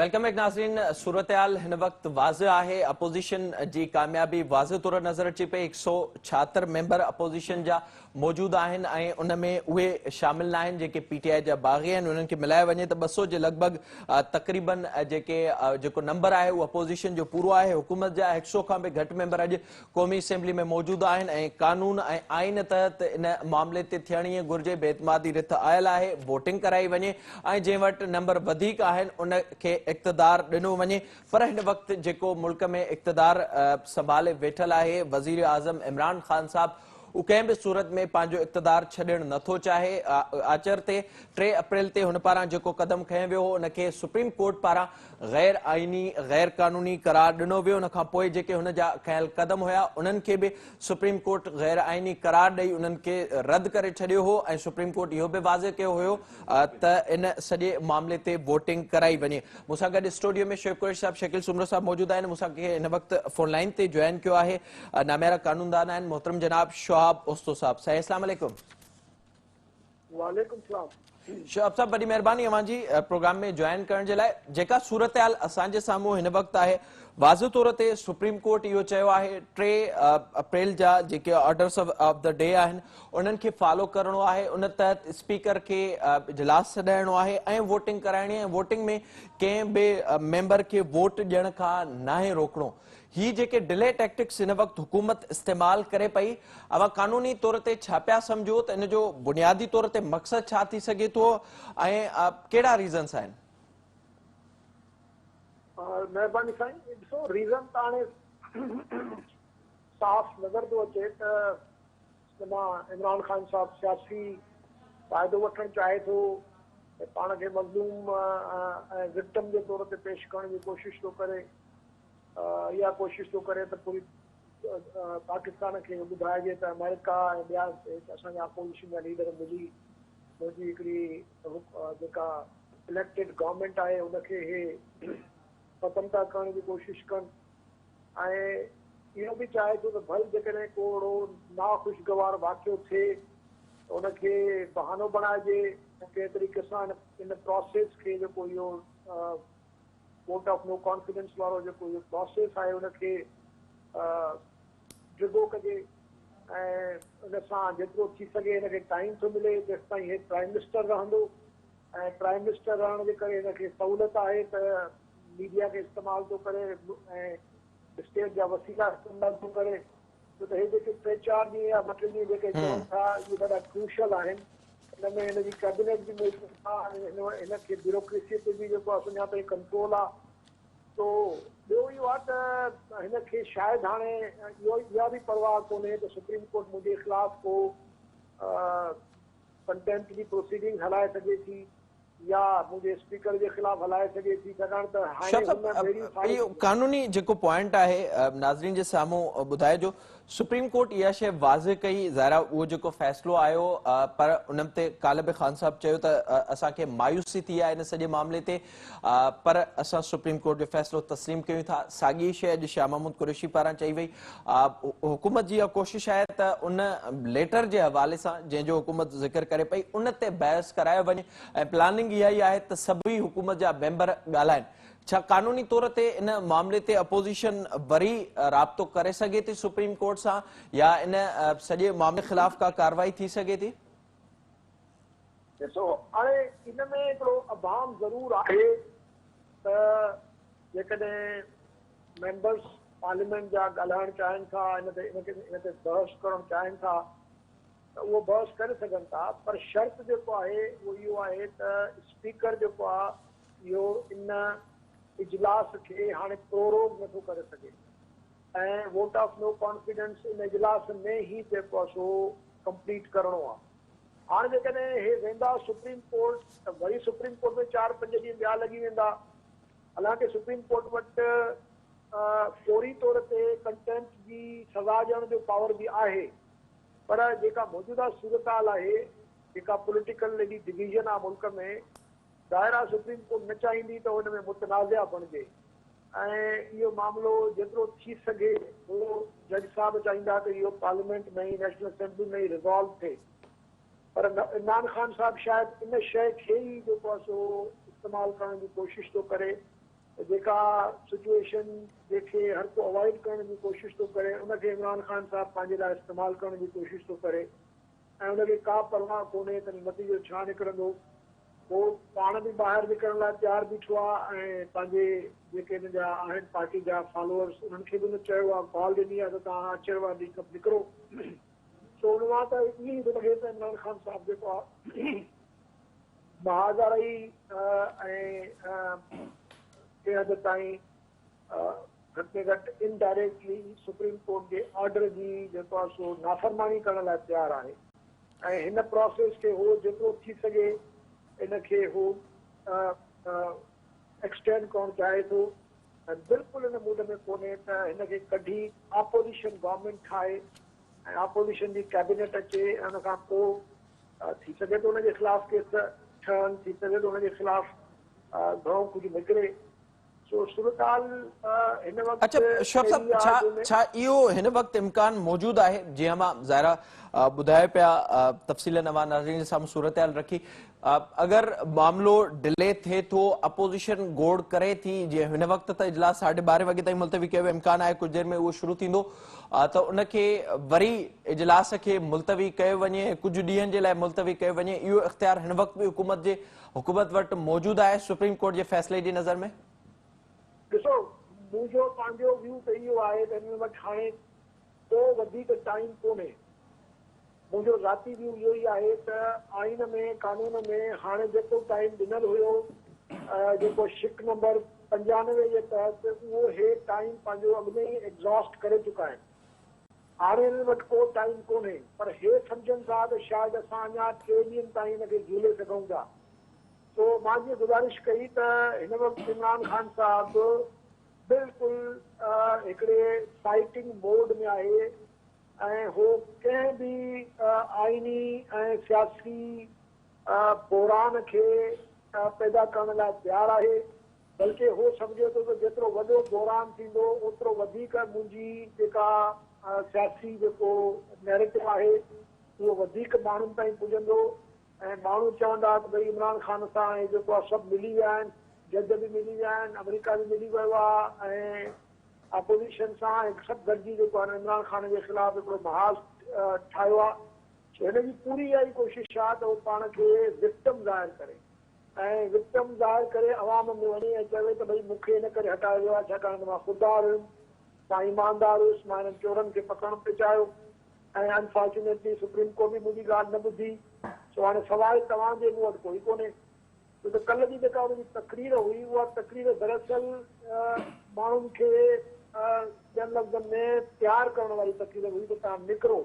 Welcome back नाज़रीन। सूरत-ए-हाल हिन वक्त वाज़ह है। अपोजिशन जी कामयाबी वाज़ह तौर नज़र अचे पई। 176 मेंबर अपोजिशन जा मौजूद आहिनि ऐं उन में उहे शामिल न आहिनि जेके पीटीआई जा बाग़ी आहिनि। उन्हनि खे मिलाए वञे त 200 जे लॻभॻि तक़रीबन जेको नंबर आहे उहो अपोजिशन जो पूरो आहे। हुकूमत जा 100 खां बि घटि मेंबर अॼु क़ौमी असेंबली में मौजूद आहिनि ऐं कानून ऐं आइन तहत इन मामले ते थियणी घुरिजे। बेतमादी रिथ आयल आहे, वोटिंग कराई वञे ऐं जंहिं वटि नंबर वधीक आहिनि उन खे इक़्तिदार ॾिनो वञे। पर हिन वक़्तु जेको मुल्क में इक़्तिदार संभाले वेठल आहे वज़ीर आज़म इमरान ख़ान साहब, उहो कंहिं बि सूरत में पंहिंजो इक़्तिदार छॾणु नथो चाहे। आचर ते 3 अप्रैल ते हुन पारां जेको क़दम खंयो वियो हो उनखे सुप्रीम कोर्ट पारां गैर आइनी गैर कानूनी करार ॾिनो वियो। उन खां पोइ जेके हुन जा खयल क़दम हुया उन्हनि खे बि सुप्रीम कोर्ट गैर आइनी करार ॾेई उन्हनि खे रद्द करे छॾियो हो ऐं सुप्रीम कोर्ट इहो बि वाज़े कयो हुयो त इन सॼे मामले ते वोटिंग कराई वञे। मूंसां गॾु स्टूडियो में शेख कुरैशी साहब, शकील सुमरो साहब मौजूद आहिनि। मूंसां हिन वक़्तु फोन लाइन ते जॉइन कयो आहे नामेरा कानूनदान आहिनि मोहतरम जनाब शोहाब ओस्तो साहब। साईं अस्सलाम वालेकुम। वालेकुम सलाम। शोहाब साहब, बड़ी मेहरबानी अवांजी प्रोग्राम में जॉइन करण जे लाइ। जेका सूरत हाल असांजे साम्हूं हिन वक़्तु आहे, वाज़ह तौर ते सुप्रीम कोर्ट इहो चयो आहे 3 अप्रैल जा जेके ऑर्डर्स ऑफ द डे आहिनि उन्हनि खे फॉलो करणो आहे। उन तहत स्पीकर खे इजलास सॾाइणो आहे ऐं वोटिंग कराइणी आहे। वोटिंग में कंहिं बि मेंबर खे वोट ॾियण खां नाहे रोकणो। ही जेके डिले टैक्टिक्स हिन वक़्तु हुकूमत इस्तेमाल करे पई, अवां कानूनी तौर ते छा पिया सम्झो त इन जो बुनियादी तौर ते मक़सदु छा थी सघे थो ऐं कहिड़ा रीज़न्स आहिनि? महिरबानी साईं। ॾिसो, रीज़न त हाणे साफ़ नज़र थो अचे त इमरान ख़ान साहब सियासी फ़ाइदो वठणु चाहे थो, पाण खे मज़लूम ऐं विक्टिम जे तौर ते पेश करण जी कोशिशि थो करे। इहा कोशिशि थो करे त पूरी पाकिस्तान खे ॿुधाइजे त अमेरिका ऐं ॿिया असांजा अपोजिशन जा लीडर मिली मुंहिंजी हिकिड़ी जेका इलेक्टेड गवर्नमेंट आहे उनखे हे ख़तमु था करण जी कोशिशि कनि। ऐं इहो बि चाहे थो त भले जेकॾहिं को अहिड़ो नाख़ुशगवार वाक़ियो थिए त उनखे बहानो बणाइजे ऐं कंहिं तरीक़े सां इन प्रोसेस खे जेको इहो वोट ऑफ नो कॉन्फिडेंस वारो जेको इहो प्रोसेस आहे उनखे डिगो कजे ऐं उन सां जेतिरो थी सघे हिनखे टाइम थो मिले जेसि ताईं हे प्राइम मिनिस्टर रहंदो। ऐं प्राइम मिनिस्टर रहण जे करे हिनखे सहूलियत आहे त मीडिया खे इस्तेमालु थो करे ऐं स्टेट जा वसीला इस्तेमालु थो करे। छो त हे जेके 3-4 ॾींहं या 2 ॾींहं जेके चवनि था इहे ॾाढा क्रूशल आहिनि। हिन में हिनजी कैबिनेट बि मौजूदु आहे, हिनखे ब्यूरोक्रेसी ते बि जेको आहे अञा ताईं कंट्रोल आहे। तो ॿियो इहो आहे त हिनखे शायदि हाणे इहा बि परवाह कोन्हे त सुप्रीम कोर्ट मुंहिंजे ख़िलाफ़ को कंटेम्प्ट जी प्रोसीडिंग हलाए सघे थी या मुंहिंजे स्पीकर जे ख़िलाफ़ हलाए सघे थी। छाकाणि त हाणे इहो कानूनी जेको पॉइंट आहे नाज़रीन जे साम्हूं ॿुधाइजो। सुप्रीम कोर्ट इहा शइ वाज़े कई, ज़ाहिर उहो जेको फ़ैसिलो आयो पर उन ते काल्ह बि ख़ान साहब चयो त असांखे मायूसी थी आहे इन सॼे मामले ते, पर असां सुप्रीम कोर्ट जो फ़ैसिलो तस्लीम कयूं था। साॻी शइ अॼु शाह महमूद कुरैशी पारां चई वई। हुकूमत जी इहा कोशिशि आहे त उन लेटर जे हवाले सां जंहिंजो हुकूमत ज़िक्र करे पई उन ते बहस करायो वञे ऐं प्लानिंग इहा ई आहे त सभई हुकूमत जा मेंबर ॻाल्हाइनि। छा कानूनी तौर ते इन मामले ते अपोजिशन वरी राब्तो करे सघे थी सुप्रीम कोर्ट सां या इन सॼे मामले ख़िलाफ़ का कार्रवाई थी सघे थी? ॾिसो, हाणे इन में हिकिड़ो अभाम ज़रूरु आहे त जेकॾहिं मेंबर्स पार्लियामेंट जा ॻाल्हाइणु चाहिनि था, इन ते बहस करणु चाहिनि था त उहो बहस करे सघनि था। पर शर्त जेको आहे उहो इहो आहे त स्पीकर जेको आहे इहो इन इजलास खे हाणे प्रोरोग नथो करे सघे ऐं vote of no confidence in इजलास में ई जेको आहे सो कंप्लीट करणो आहे। हाणे जेकॾहिं हे वेंदा सुप्रीम कोर्ट त वरी सुप्रीम कोर्ट में 4-5 ॾींहं ॿिया लॻी वेंदा। हालांकि सुप्रीम कोर्ट वटि फौरी तौर ते कंटेम्प्ट जी सज़ा ॾियण जो पावर बि आहे। पर जेका मौजूदा सूरत हाल आहे, जेका पॉलिटिकल एॾी डिवीज़न आहे मुल्क में, ज़ाहिर आहे सुप्रीम कोर्ट न चाहींदी त हुन में मुतनाज़ा बणिजे ऐं इहो मामिलो जेतिरो थी सघे उहो जज साहब चाहींदा त इहो पार्लियामेंट में ई नेशनल असेंबली में ई रिज़ॉल्व थिए। पर इमरान ख़ान साहब शायदि इन शइ खे ई जेको आहे सो इस्तेमालु करण जी कोशिशि थो करे जेका सिचुएशन जेके हर को अवॉइड करण जी कोशिशि थो करे उनखे इमरान ख़ान साहब पंहिंजे लाइ इस्तेमालु करण जी कोशिशि थो करे ऐं उनखे का परवाह कोन्हे त नतीजो छा निकिरंदो। उहो पाण बि ॿाहिरि निकिरण लाइ तयारु बीठो आहे ऐं पंहिंजे जेके हिन जा आहिनि पार्टी जा फॉलोअर्स उन्हनि खे बि चयो आहे, कॉल ॾिनी आहे त तव्हां अचण वारी निकिरो। सो उन मां त ईअं ई थो लॻे त इमरान ख़ान साहब जेको आहे बहादुरी ऐं के हद ताईं घटि में घटि इनडायरेक्टली सुप्रीम कोर्ट जे ऑर्डर जी जेको आहे सो नाफ़रमानी करण लाइ तयारु आहे ऐं हिन प्रोसेस खे हो जेतिरो थी सघे इनखे हो एक्सटेंड करणु चाहे थो ऐं बिल्कुलु हिन मूड में कोन्हे त हिनखे कढी ऑपोजिशन गवर्नमेंट ठाहे ऐं ऑपोजिशन जी कैबिनेट अचे ऐं हुन खां पोइ थी सघे थो हुनजे ख़िलाफ़ केस ठहनि, थी सघे थो हुनजे ख़िलाफ़ घणो कुझु निकिरे। सो सूरताल हिन वक़्तु अच्छा शौक़ साहब छा इहो हिन वक़्तु इम्कान मौजूदु आहे जीअं मां ज़ाहिरा ॿुधाए पिया तफ़सील नवां नाज़रीन जे साम्हूं सूरतहाल रखी अगरि मामिलो डिले थिए थो अपोज़िशन गोड़ करे थी जीअं हिन वक़्तु त इजलास 12:30 वॻे ताईं मुलतवी कयो इम्कान आहे कुझु देरि में उहो शुरू थींदो त उनखे वरी इजलास खे मुलतवी कयो वञे कुझु ॾींहंनि जे लाइ मुलतवी कयो वञे इहो इख़्तियार हिन वक़्तु बि हुकूमत वटि मौजूदु आहे सुप्रीम कोर्ट जे फ़ैसिले जी नज़र में? ॾिसो मुंहिंजो पंहिंजो व्यू त इहो आहे त हिन वटि हाणे को वधीक टाइम कोन्हे। मुंहिंजो ज़ाती व्यू इहो ई आहे त आइन में कानून में हाणे जेको टाइम ॾिनल हुयो जेको शिक नंबर 95 जे तहत उहो हे टाइम पंहिंजो अॻु में ई एग्ज़ॉस्ट करे चुका आहिनि। हाणे हिन वटि को टाइम कोन्हे पर हे सम्झनि था त शायदि असां अञा 3 ॾींहंनि ताईं हिनखे झूले सघूं था। तो मां जीअं गुज़ारिश कई त हिन वक़्तु इमरान ख़ान साहब बिल्कुलु हिकिड़े फाइटिंग मोड में आहे ऐं हो कंहिं बि आइनी ऐं सियासी बहरान खे पैदा करण लाइ तयारु आहे। बल्कि हो सम्झे थो त जेतिरो वॾो बहरान थींदो ओतिरो वधीक मुंहिंजी जेका सियासी जेको नैरेटिव आहे उहो वधीक माण्हुनि ताईं पुॼंदो ऐं माण्हू चवंदा त भई इमरान ख़ान सां जेको आहे सभु मिली विया आहिनि, जज बि मिली विया आहिनि, अमेरिका बि मिली वियो आहे ऐं अपोज़िशन सां सभु गॾिजी जेको आहे इमरान ख़ान जे ख़िलाफ़ हिकिड़ो महाज़ ठाहियो आहे। हिनजी पूरी इहा ई कोशिशि आहे त उहो पाण खे विक्टिम ज़ाहिर करे ऐं विक्टिम ज़ाहिर करे अवाम में वञे ऐं चवे त भई मूंखे हिन करे हटायो वियो आहे छाकाणि त मां ख़ुददार हुयुमि, मां ईमानदार हुयुसि, मां हिननि चोरनि खे पकड़णु पिए चाहियो ऐं अनफॉर्चुनेटली सुप्रीम कोर्ट बि मुंहिंजी ॻाल्हि न ॿुधी। सो हाणे सवाइ तव्हांजे मूं वटि कोई कोन्हे छो त कल्ह जी जेका हुनजी तकरीर हुई उहा तकरीर दरअसल माण्हुनि खे ॿियनि लफ़्ज़नि में तयारु करण वारी तकरीर हुई त तव्हां निकिरो